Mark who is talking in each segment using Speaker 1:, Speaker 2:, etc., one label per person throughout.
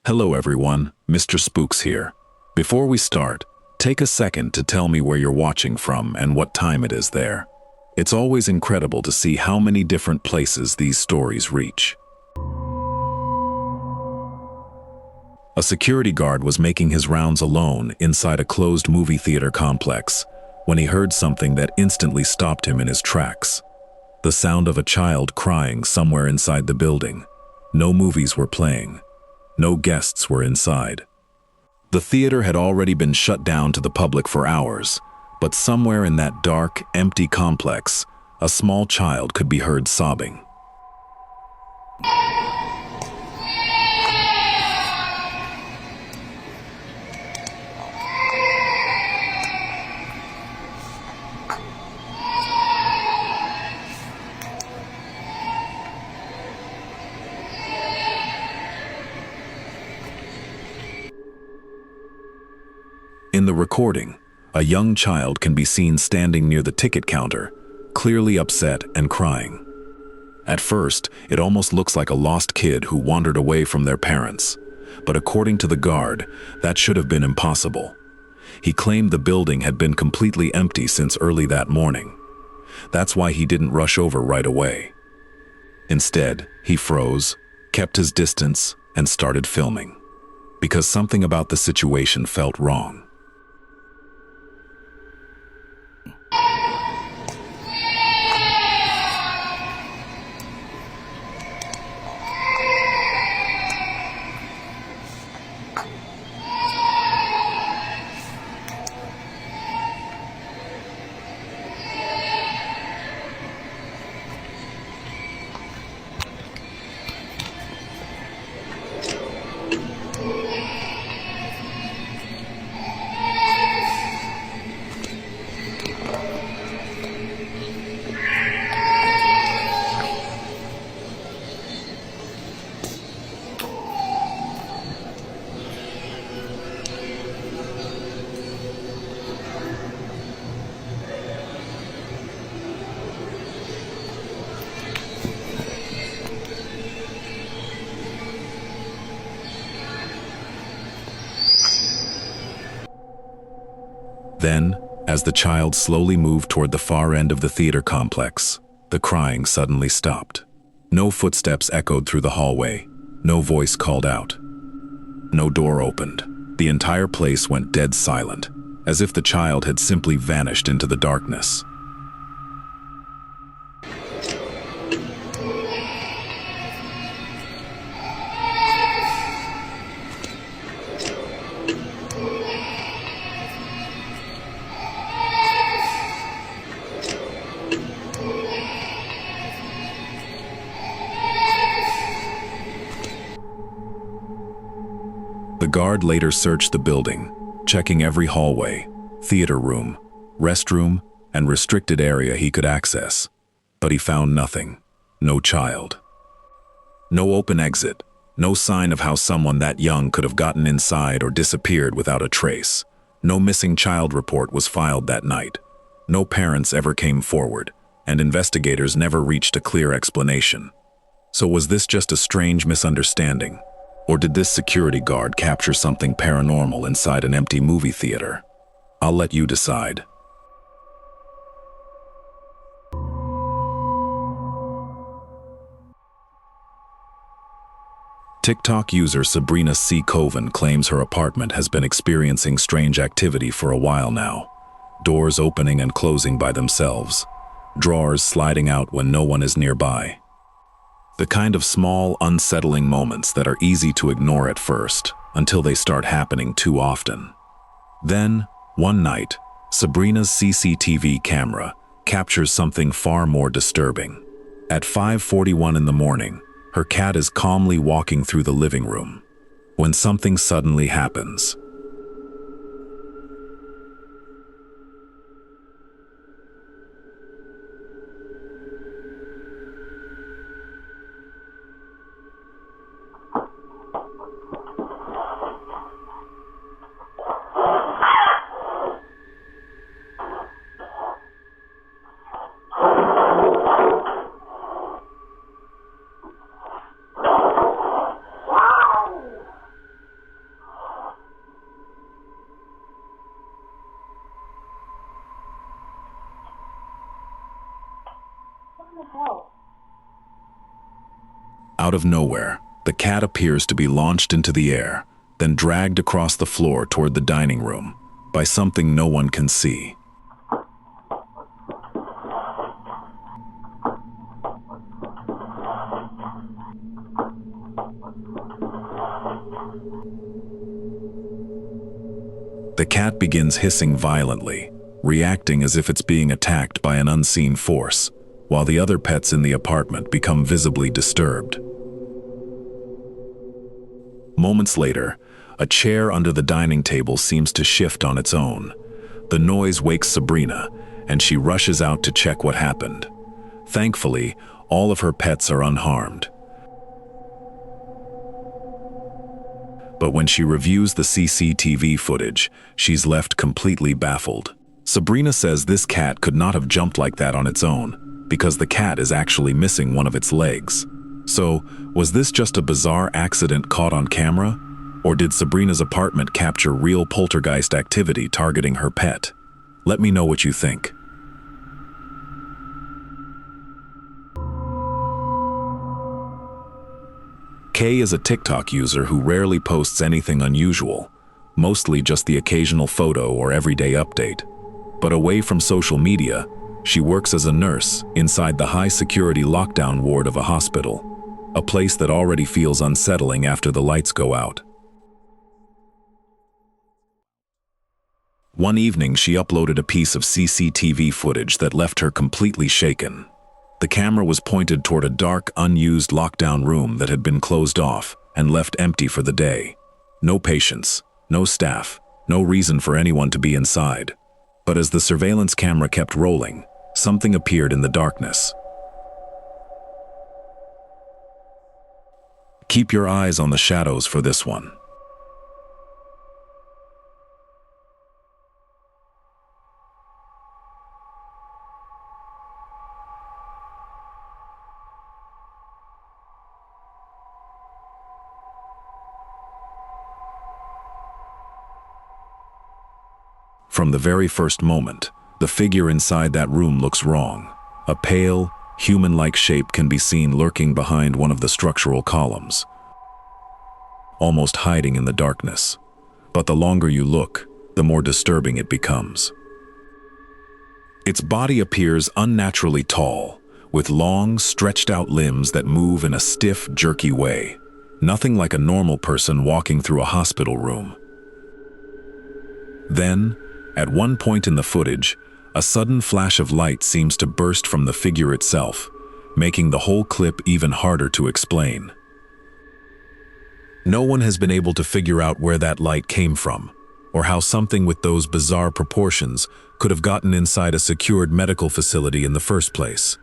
Speaker 1: Hello everyone, Mr. Spooks here. Before we start, take a second to tell me where you're watching from and what time it is there. It's always incredible to see how many different places these stories reach. A security guard was making his rounds alone inside a closed movie theater complex when he heard something that instantly stopped him in his tracks. The sound of a child crying somewhere inside the building. No movies were playing. No guests were inside. The theater had already been shut down to the public for hours, but somewhere in that dark, empty complex, a small child could be heard sobbing. In the recording, a young child can be seen standing near the ticket counter, clearly upset and crying. At first, it almost looks like a lost kid who wandered away from their parents, but according to the guard, that should have been impossible. He claimed the building had been completely empty since early that morning. That's why he didn't rush over right away. Instead, he froze, kept his distance, and started filming, because something about the situation felt wrong. Then, as the child slowly moved toward the far end of the theater complex, the crying suddenly stopped. No footsteps echoed through the hallway. No voice called out. No door opened. The entire place went dead silent, as if the child had simply vanished into the darkness. The guard later searched the building, checking every hallway, theater room, restroom, and restricted area he could access. But he found nothing. No child. No open exit. No sign of how someone that young could have gotten inside or disappeared without a trace. No missing child report was filed that night. No parents ever came forward, and investigators never reached a clear explanation. So was this just a strange misunderstanding? Or did this security guard capture something paranormal inside an empty movie theater? I'll let you decide. TikTok user Sabrina C. Coven claims her apartment has been experiencing strange activity for a while now. Doors opening and closing by themselves. Drawers sliding out when no one is nearby. The kind of small, unsettling moments that are easy to ignore at first, until they start happening too often. Then, one night, Sabrina's CCTV camera captures something far more disturbing. At 5:41 in the morning, her cat is calmly walking through the living room, when something suddenly happens.
Speaker 2: hell?
Speaker 1: Out of nowhere, the cat appears to be launched into the air, then dragged across the floor toward the dining room by something no one can see. The cat begins hissing violently, reacting as if it's being attacked by an unseen force, while the other pets in the apartment become visibly disturbed. Moments later, a chair under the dining table seems to shift on its own. The noise wakes Sabrina, and she rushes out to check what happened. Thankfully, all of her pets are unharmed. But when she reviews the CCTV footage, she's left completely baffled. Sabrina says this cat could not have jumped like that on its own, because the cat is actually missing one of its legs. So, was this just a bizarre accident caught on camera? Or did Sabrina's apartment capture real poltergeist activity targeting her pet? Let me know what you think. Kay is a TikTok user who rarely posts anything unusual, mostly just the occasional photo or everyday update. But away from social media, she works as a nurse inside the high-security lockdown ward of a hospital, a place that already feels unsettling after the lights go out. One evening, she uploaded a piece of CCTV footage that left her completely shaken. The camera was pointed toward a dark, unused lockdown room that had been closed off and left empty for the day. No patients, no staff, no reason for anyone to be inside. But as the surveillance camera kept rolling, something appeared in the darkness. Keep your eyes on the shadows for this one. From the very first moment, the figure inside that room looks wrong. A pale, human-like shape can be seen lurking behind one of the structural columns, almost hiding in the darkness. But the longer you look, the more disturbing it becomes. Its body appears unnaturally tall, with long, stretched-out limbs that move in a stiff, jerky way. Nothing like a normal person walking through a hospital room. Then, at one point in the footage, a sudden flash of light seems to burst from the figure itself, making the whole clip even harder to explain. No one has been able to figure out where that light came from, or how something with those bizarre proportions could have gotten inside a secured medical facility in the first place.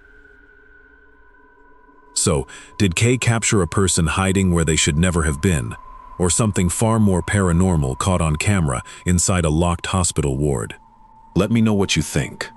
Speaker 1: So, did Kay capture a person hiding where they should never have been, or something far more paranormal caught on camera inside a locked hospital ward? Let me know what you think.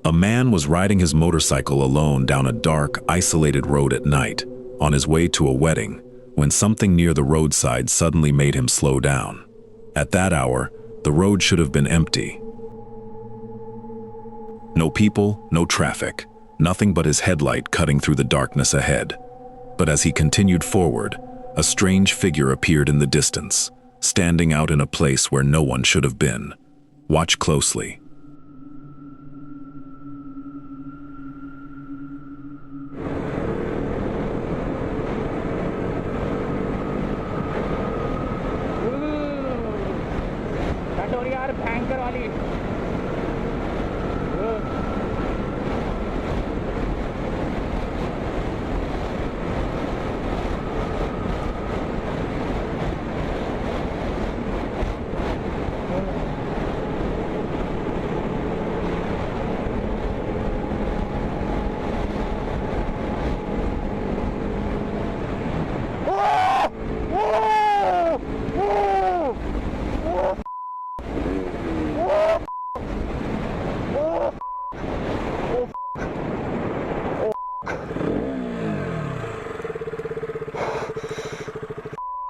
Speaker 1: A man was riding his motorcycle alone down a dark, isolated road at night, on his way to a wedding, when something near the roadside suddenly made him slow down. At that hour, the road should have been empty. No people, no traffic, nothing but his headlight cutting through the darkness ahead. But as he continued forward, a strange figure appeared in the distance, standing out in a place where no one should have been. Watch closely.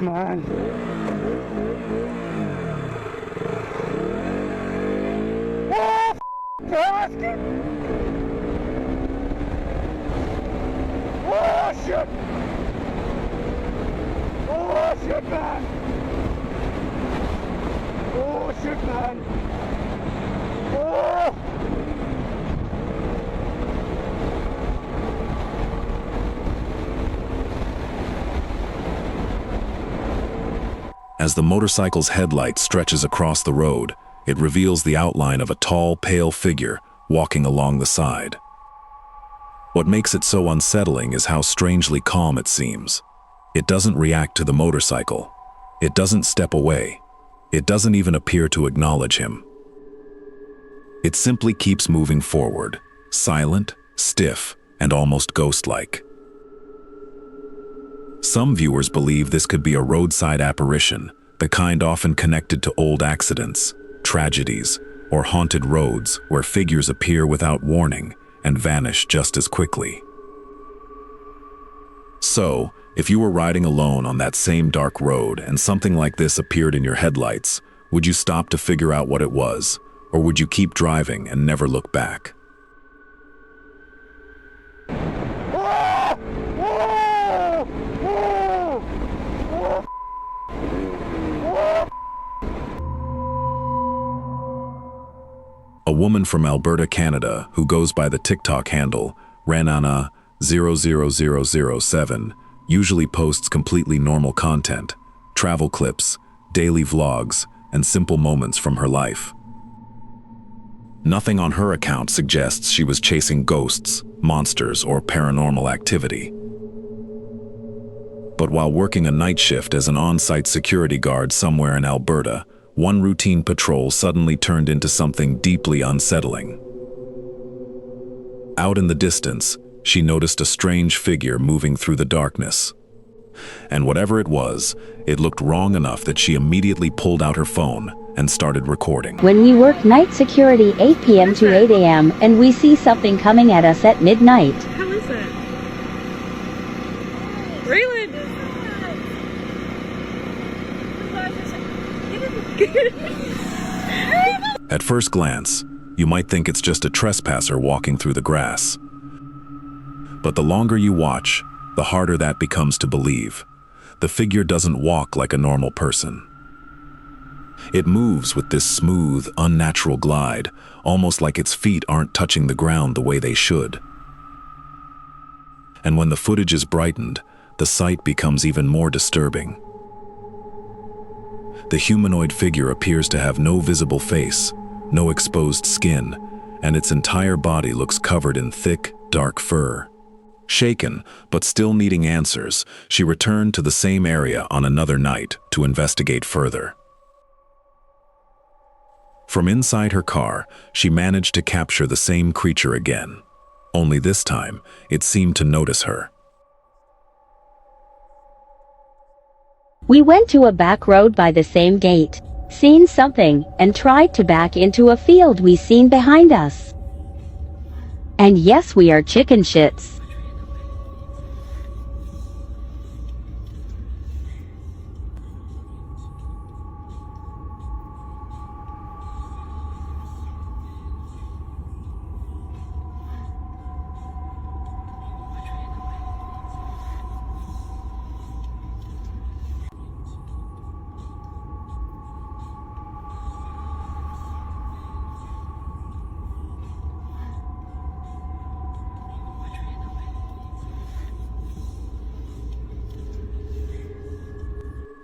Speaker 2: man. Oh, bastard! Oh, shit! Oh, shit, man! Oh, shit, man! Oh!
Speaker 1: As the motorcycle's headlight stretches across the road, it reveals the outline of a tall, pale figure walking along the side. What makes it so unsettling is how strangely calm it seems. It doesn't react to the motorcycle. It doesn't step away. It doesn't even appear to acknowledge him. It simply keeps moving forward, silent, stiff, and almost ghost-like. Some viewers believe this could be a roadside apparition, the kind often connected to old accidents, tragedies, or haunted roads where figures appear without warning and vanish just as quickly. So, if you were riding alone on that same dark road and something like this appeared in your headlights, would you stop to figure out what it was, or would you keep driving and never look back? A woman from Alberta, Canada, who goes by the TikTok handle Ranana 00007, usually posts completely normal content, travel clips, daily vlogs, and simple moments from her life. Nothing on her account suggests she was chasing ghosts, monsters, or paranormal activity. But while working a night shift as an on-site security guard somewhere in Alberta, one routine patrol suddenly turned into something deeply unsettling. Out in the distance, she noticed a strange figure moving through the darkness. And whatever it was, it looked wrong enough that she immediately pulled out her phone and started recording.
Speaker 3: When we work night security 8 p.m. to 8 a.m. and we see something coming at us at midnight.
Speaker 4: How is it? Raylan!
Speaker 1: At first glance, you might think it's just a trespasser walking through the grass. But the longer you watch, the harder that becomes to believe. The figure doesn't walk like a normal person. It moves with this smooth, unnatural glide, almost like its feet aren't touching the ground the way they should. And when the footage is brightened, the sight becomes even more disturbing. The humanoid figure appears to have no visible face, no exposed skin, and its entire body looks covered in thick, dark fur. Shaken, but still needing answers, she returned to the same area on another night to investigate further. From inside her car, she managed to capture the same creature again. Only this time, it seemed to notice her.
Speaker 3: We went to a back road by the same gate, seen something, and tried to back into a field we seen behind us. And yes, we are chicken shits.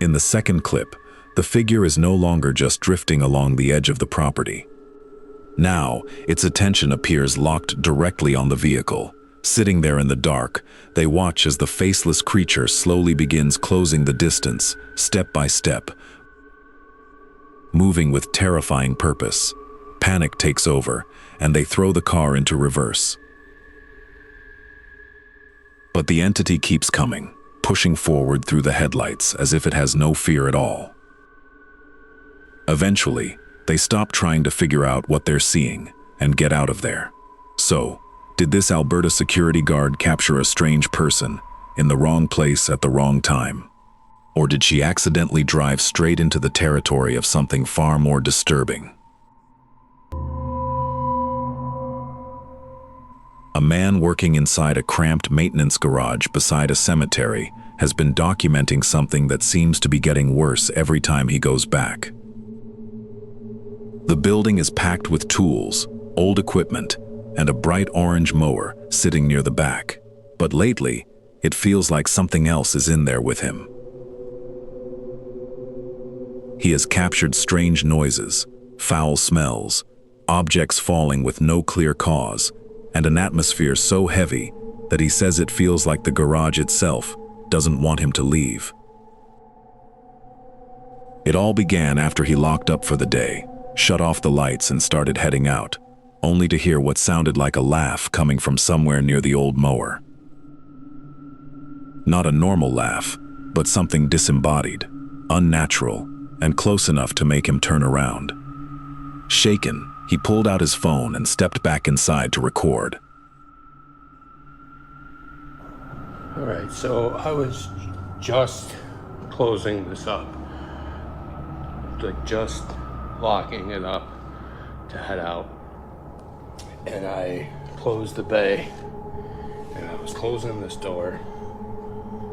Speaker 1: In the second clip, the figure is no longer just drifting along the edge of the property. Now, its attention appears locked directly on the vehicle. Sitting there in the dark, they watch as the faceless creature slowly begins closing the distance, step by step, moving with terrifying purpose. Panic takes over, and they throw the car into reverse. But the entity keeps coming, pushing forward through the headlights as if it has no fear at all. Eventually, they stop trying to figure out what they're seeing and get out of there. So, did this Alberta security guard capture a strange person in the wrong place at the wrong time? Or did she accidentally drive straight into the territory of something far more disturbing? A man working inside a cramped maintenance garage beside a cemetery has been documenting something that seems to be getting worse every time he goes back. The building is packed with tools, old equipment, and a bright orange mower sitting near the back. But lately, it feels like something else is in there with him. He has captured strange noises, foul smells, objects falling with no clear cause, and an atmosphere so heavy that he says it feels like the garage itself doesn't want him to leave. It all began after he locked up for the day, shut off the lights and started heading out, only to hear what sounded like a laugh coming from somewhere near the old mower. Not a normal laugh, but something disembodied, unnatural, and close enough to make him turn around. Shaken, he pulled out his phone and stepped back inside to record.
Speaker 4: All right, so I was just closing this up, like just locking it up to head out, and I closed the bay, and I was closing this door.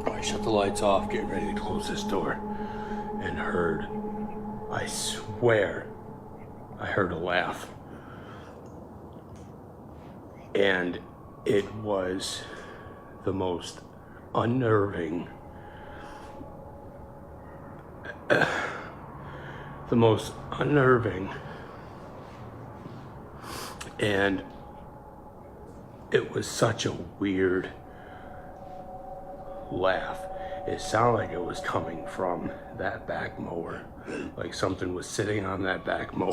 Speaker 4: I shut the lights off, getting ready to close this door, and heard, I swear, I heard a laugh. And it was the most unnerving, and it was such a weird laugh. It sounded like it was coming from that back mower, like something was sitting on that back mower.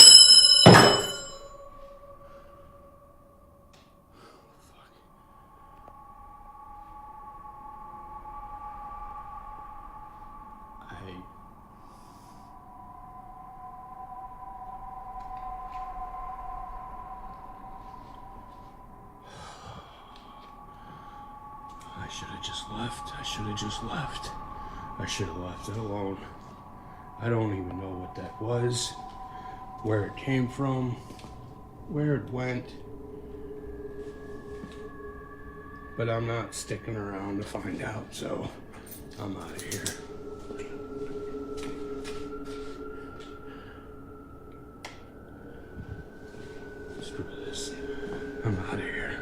Speaker 4: I should have just left. I should have left it alone. I don't even know what that was, where it came from, where it went. But I'm not sticking around to find out, so I'm out of here. Screw this. I'm out of here.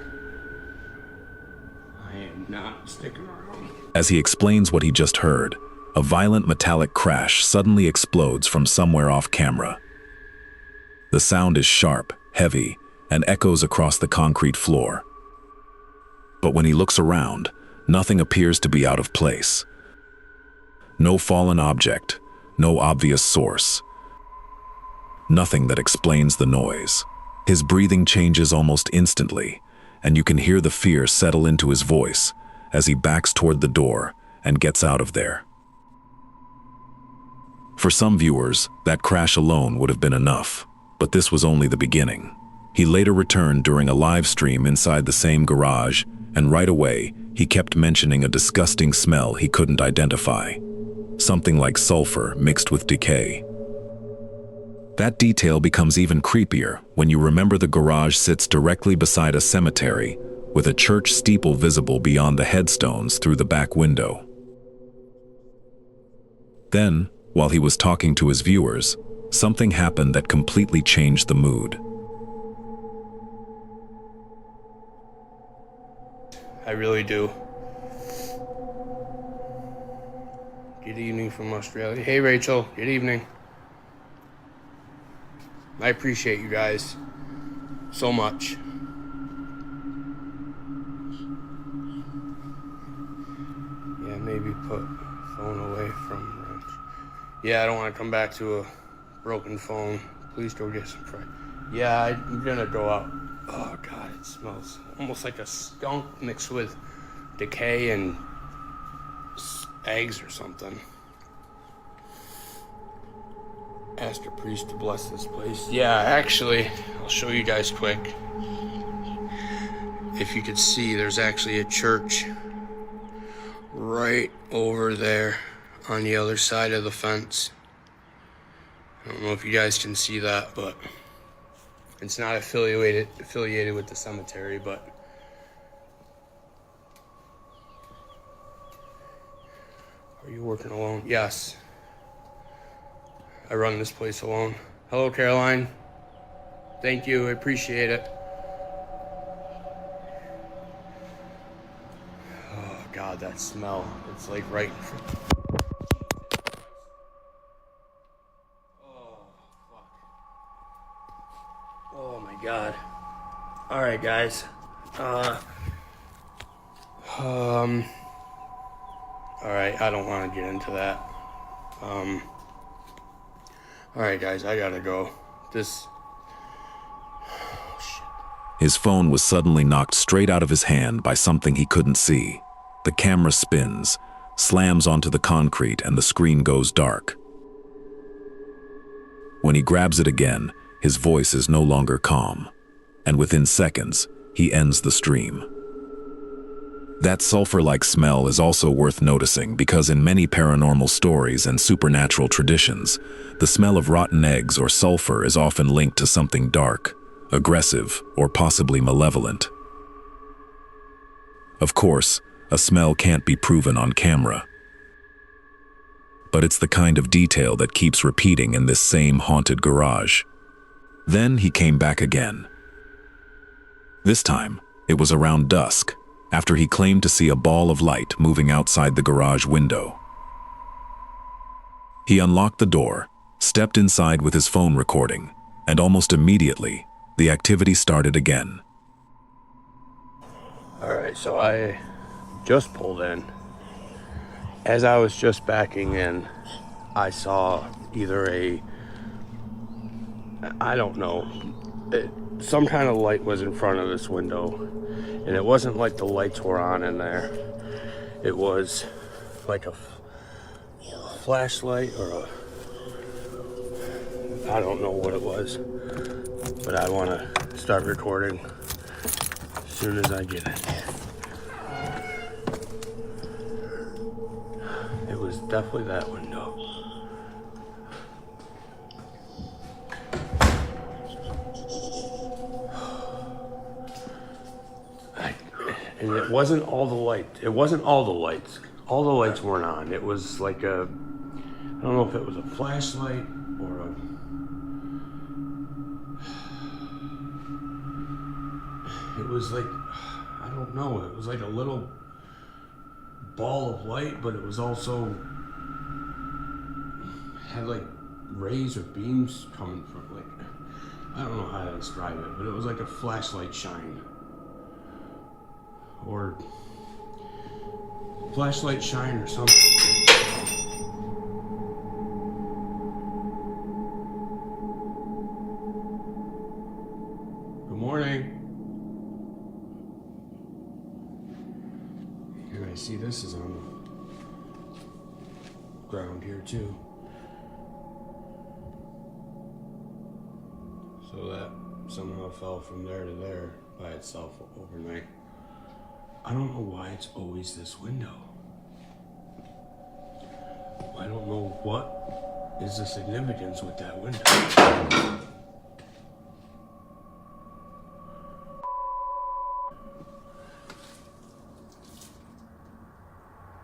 Speaker 4: I am not sticking around.
Speaker 1: As he explains what he just heard, a violent metallic crash suddenly explodes from somewhere off camera. The sound is sharp, heavy, and echoes across the concrete floor. But when he looks around, nothing appears to be out of place. No fallen object, no obvious source. Nothing that explains the noise. His breathing changes almost instantly, and you can hear the fear settle into his voice as he backs toward the door and gets out of there. For some viewers, that crash alone would have been enough, but this was only the beginning. He later returned during a live stream inside the same garage, and right away, he kept mentioning a disgusting smell he couldn't identify. Something like sulfur mixed with decay. That detail becomes even creepier when you remember the garage sits directly beside a cemetery, with a church steeple visible beyond the headstones through the back window. Then, while he was talking to his viewers, something happened that completely changed the mood.
Speaker 4: I really do. Good evening from Australia. Hey Rachel, good evening. I appreciate you guys so much. Yeah, maybe put phone away from wrench. Yeah, I don't want to come back to a broken phone. Please go get some fried. Yeah, I'm gonna go out. Oh God, it smells almost like a skunk mixed with decay and eggs or something. Ask a priest to bless this place. Yeah, actually, I'll show you guys quick. If you could see, there's actually a church right over there on the other side of the fence. I don't know if you guys can see that, but it's not affiliated with the cemetery, but are you working alone? Yes. I run this place alone. Hello, Caroline. Thank you, I appreciate it. Oh God, that smell. It's like right in front. Oh, fuck. Oh my God. All right, guys. All right, I don't want to get into that. All right, guys, I gotta go.
Speaker 1: His phone was suddenly knocked straight out of his hand by something he couldn't see. The camera spins, slams onto the concrete, and the screen goes dark. When he grabs it again, his voice is no longer calm, and within seconds, he ends the stream. That sulfur-like smell is also worth noticing because in many paranormal stories and supernatural traditions, the smell of rotten eggs or sulfur is often linked to something dark, aggressive, or possibly malevolent. Of course, a smell can't be proven on camera, but it's the kind of detail that keeps repeating in this same haunted garage. Then he came back again. This time, it was around dusk, after he claimed to see a ball of light moving outside the garage window. He unlocked the door, stepped inside with his phone recording, and almost immediately, the activity started again.
Speaker 4: All right, so I just pulled in. As I was just backing in, I saw either I don't know, some kind of light was in front of this window. And it wasn't like the lights were on in there. It was like a flashlight or I don't know what it was. But I want to start recording as soon as I get it. It was definitely that window. And it wasn't all the light. It wasn't all the lights. All the lights weren't on. It was like I don't know if it was a flashlight or it was like, I don't know. It was like a little ball of light, but it was also had like rays or beams coming from I don't know how to describe it, but it was like a flashlight shine. Or flashlight shine or something. Good morning. And I see this is on the ground here too. So that somehow fell from there to there by itself overnight. I don't know why it's always this window. I don't know what is the significance with that window.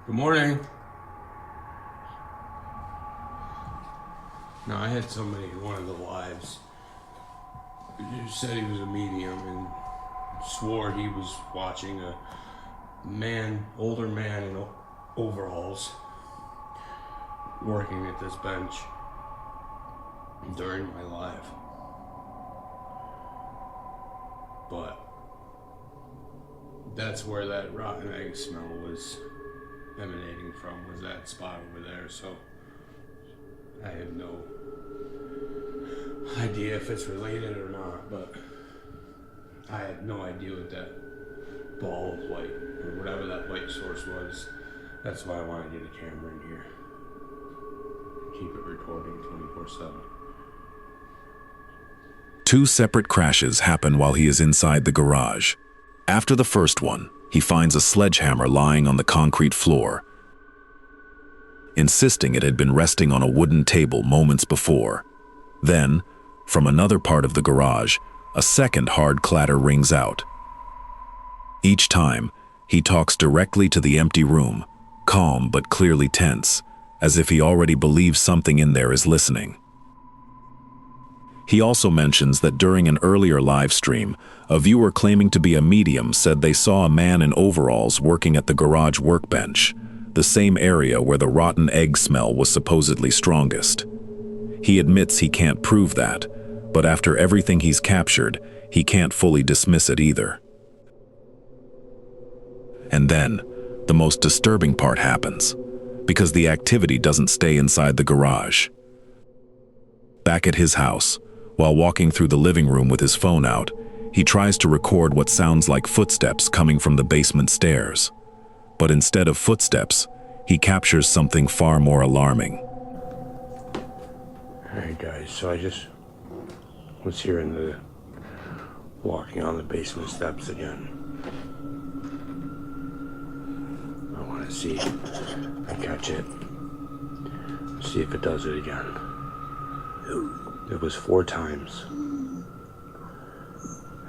Speaker 4: Good morning. Now I had somebody in one of the lives who said he was a medium and swore he was watching a older man in overalls working at this bench during my live. But that's where that rotten egg smell was emanating from, was that spot over there. So I have no idea if it's related or not, but I had no idea what that ball of light or whatever that light source was. That's why I want to get a camera in here. Keep it recording 24/7.
Speaker 1: Two separate crashes happen while he is inside the garage. After the first one, he finds a sledgehammer lying on the concrete floor. insisting it had been resting on a wooden table moments before. Then, from another part of the garage, a second hard clatter rings out. Each time, he talks directly to the empty room, calm but clearly tense, as if he already believes something in there is listening. He also mentions that during an earlier live stream, a viewer claiming to be a medium said they saw a man in overalls working at the garage workbench, the same area where the rotten egg smell was supposedly strongest. He admits he can't prove that, but after everything he's captured, he can't fully dismiss it either. And then, the most disturbing part happens, because the activity doesn't stay inside the garage. Back at his house, while walking through the living room with his phone out, he tries to record what sounds like footsteps coming from the basement stairs. But instead of footsteps, he captures something far more alarming.
Speaker 4: Alright guys, so I just was hearing the walking on the basement steps again. I want to see if I catch it. See if it does it again. It was 4 times.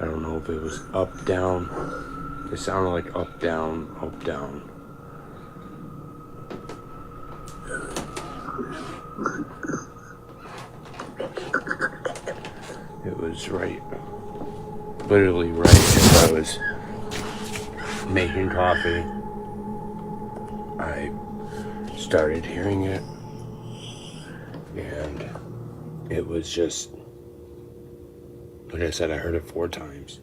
Speaker 4: I don't know if it was up, down. It sounded like up, down, up, down. It was literally right as I was making coffee. I started hearing it, and it was just, like I said, I heard it 4 times.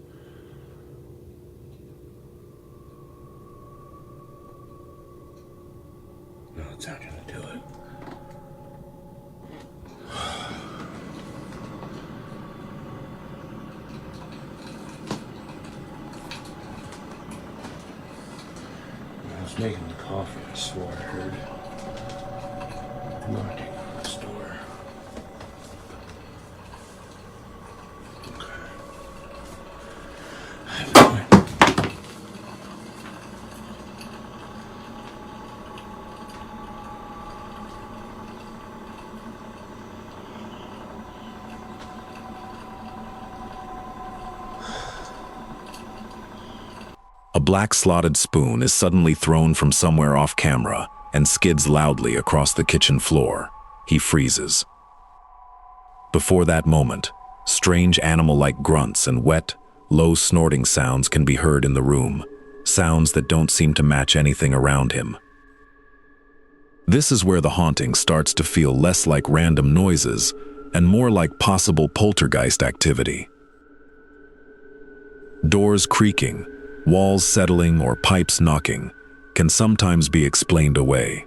Speaker 4: No, it's not gonna do it. When I was making the coffee, I swore I heard knocking on this door.
Speaker 1: A black slotted spoon is suddenly thrown from somewhere off camera and skids loudly across the kitchen floor. He freezes. Before that moment, strange animal-like grunts and wet, low snorting sounds can be heard in the room, sounds that don't seem to match anything around him. This is where the haunting starts to feel less like random noises and more like possible poltergeist activity. Doors creaking, walls settling, or pipes knocking can sometimes be explained away.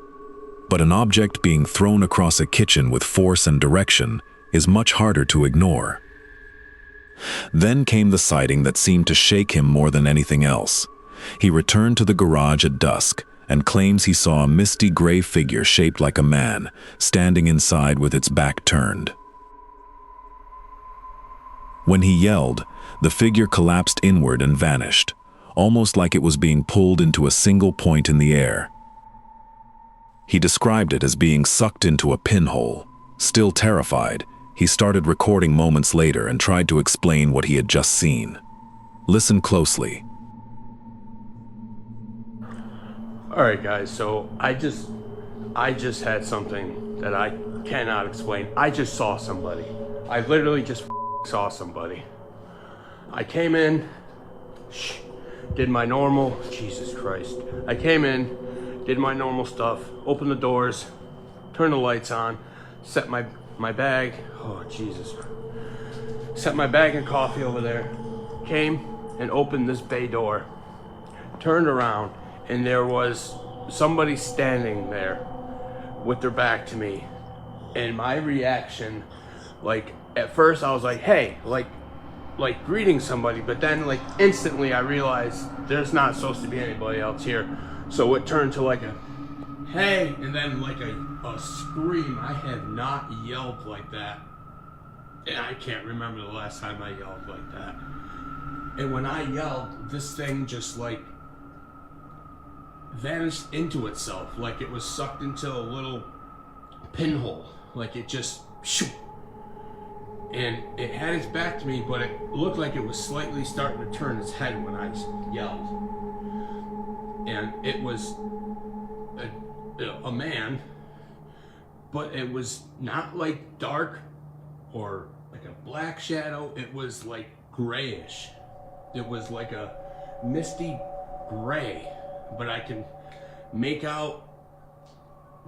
Speaker 1: But an object being thrown across a kitchen with force and direction is much harder to ignore. Then came the sighting that seemed to shake him more than anything else. He returned to the garage at dusk and claims he saw a misty gray figure shaped like a man, standing inside with its back turned. When he yelled, the figure collapsed inward and vanished, almost like it was being pulled into a single point in the air. He described it as being sucked into a pinhole. Still terrified, he started recording moments later and tried to explain what he had just seen. Listen closely.
Speaker 4: Alright guys, so I just had something that I cannot explain. I just saw somebody. I literally just saw somebody. I came in, did my normal, Jesus Christ. I came in, did my normal stuff, opened the doors, turned the lights on, set my bag, oh Jesus. Set my bag and coffee over there, came and opened this bay door, turned around, and there was somebody standing there with their back to me. And my reaction, like, at first I was like, hey, like greeting somebody, but then like instantly I realized there's not supposed to be anybody else here. So it turned to like a, hey, and then like a scream. I have not yelled like that. And I can't remember the last time I yelled like that. And when I yelled, this thing just like vanished into itself, like it was sucked into a little pinhole, like it just shoo. And it had its back to me, but it looked like it was slightly starting to turn its head when I yelled. And it was a man, but it was not like dark or like a black shadow. It was like grayish. It was like a misty gray, but I can make out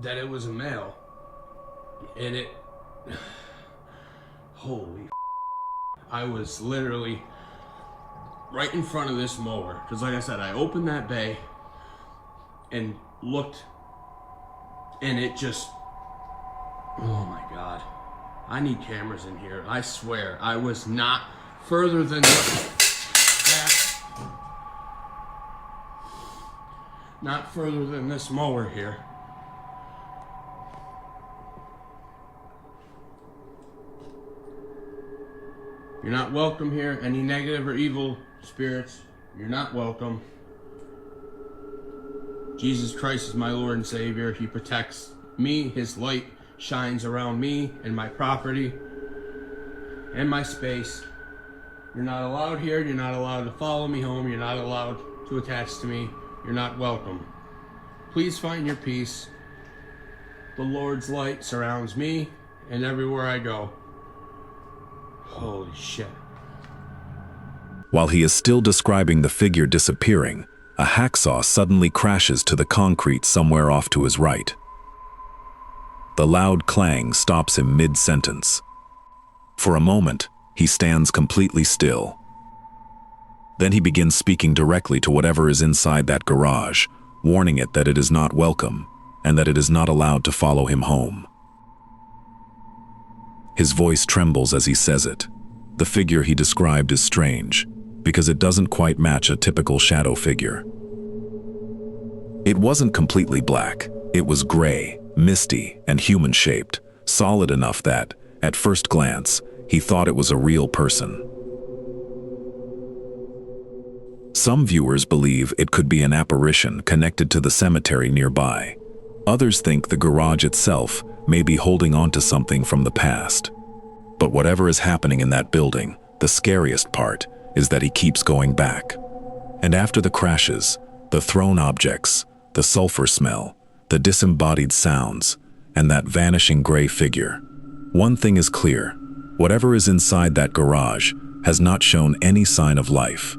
Speaker 4: that it was a male. And it, holy, I was literally right in front of this mower. Because like I said, I opened that bay and looked, and it just, oh my God. I need cameras in here. I swear, I was not further than that. Not further than this mower here. You're not welcome here. Any negative or evil spirits, you're not welcome. Jesus Christ is my Lord and Savior. He protects me. His light shines around me and my property and my space. You're not allowed here. You're not allowed to follow me home. You're not allowed to attach to me. You're not welcome. Please find your peace. The Lord's light surrounds me and everywhere I go. Holy shit.
Speaker 1: While he is still describing the figure disappearing, a hacksaw suddenly crashes to the concrete somewhere off to his right. The loud clang stops him mid-sentence. For a moment, he stands completely still. Then he begins speaking directly to whatever is inside that garage, warning it that it is not welcome and that it is not allowed to follow him home. His voice trembles as he says it. The figure he described is strange, because it doesn't quite match a typical shadow figure. It wasn't completely black. It was gray, misty, and human-shaped, solid enough that, at first glance, he thought it was a real person. Some viewers believe it could be an apparition connected to the cemetery nearby. Others think the garage itself may be holding on to something from the past. But whatever is happening in that building, the scariest part is that he keeps going back. And after the crashes, the thrown objects, the sulfur smell, the disembodied sounds, and that vanishing gray figure, one thing is clear: whatever is inside that garage has not shown any sign of life.